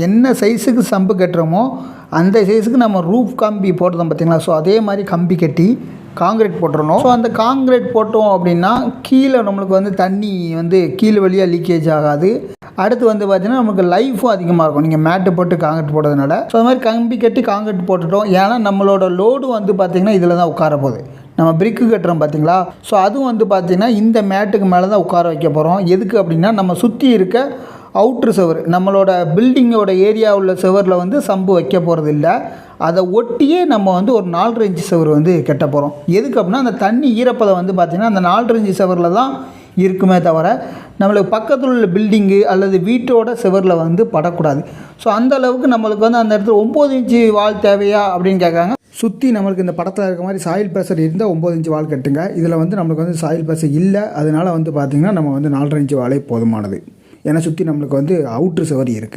என்ன சைஸுக்கு சம்பு கட்டுறோமோ அந்த சைஸுக்கு நம்ம ரூஃப் கம்பி போட்டுறோம் பார்த்திங்களா. ஸோ அதே மாதிரி கம்பி கட்டி காங்கிரீட் போட்டுறணும். ஸோ அந்த காங்கிரீட் போட்டோம் அப்படின்னா கீழே நம்மளுக்கு வந்து தண்ணி வந்து கீழே வழியாக லீக்கேஜ் ஆகாது. அடுத்து வந்து பார்த்திங்கன்னா நமக்கு லைஃபும் அதிகமாக இருக்கும் நீங்கள் மேட்டு போட்டு காங்கிரீட் போடுறதுனால. ஸோ அது மாதிரி கம்பி கட்டி காங்கிரீட் போட்டுட்டோம். ஏன்னா நம்மளோட லோடு வந்து பார்த்திங்கன்னா இதில் தான் உட்கார போகுது. நம்ம பிரிக்கு கட்டுறோம் பார்த்திங்களா. ஸோ அதுவும் வந்து பார்த்திங்கன்னா இந்த மேட்டுக்கு மேலே தான் உட்கார வைக்க போகிறோம். எதுக்கு அப்படின்னா நம்ம சுற்றி இருக்க அவுட்ரு சுவர் நம்மளோட பில்டிங்கோட ஏரியா உள்ள சுவரில் வந்து சம்பு வைக்க போகிறது இல்லை. அதை ஒட்டியே நம்ம வந்து ஒரு 4.5 இன்ச்சு சுவர் வந்து கட்ட போகிறோம். எதுக்கு அப்படின்னா அந்த தண்ணி ஈரப்பதம் வந்து பார்த்திங்கன்னா அந்த 4.5 இன்ச்சு சுவரில் தான் இருக்குமே தவிர நம்மளுக்கு பக்கத்தில் உள்ள பில்டிங்கு அல்லது வீட்டோட சுவரில் வந்து படக்கூடாது. ஸோ அந்த அளவுக்கு நம்மளுக்கு வந்து அந்த இடத்துல 9 இன்ச்சு வால் தேவையா அப்படின்னு கேட்காங்க. சுற்றி நம்மளுக்கு இந்த படத்தில் இருக்க மாதிரி சாயில் ப்ரெஷர் இருந்தால் 9 இன்ச்சு வால் கட்டுங்க. இதில் வந்து நம்மளுக்கு வந்து சாயில் ப்ரெஷர் இல்லை. அதனால் வந்து பார்த்திங்கன்னா நம்ம வந்து 4.5 இன்ச்சு வாலே போதுமானது. ஏன்னா சுற்றி நம்மளுக்கு வந்து அவுட்ரு சுவர் இருக்குது.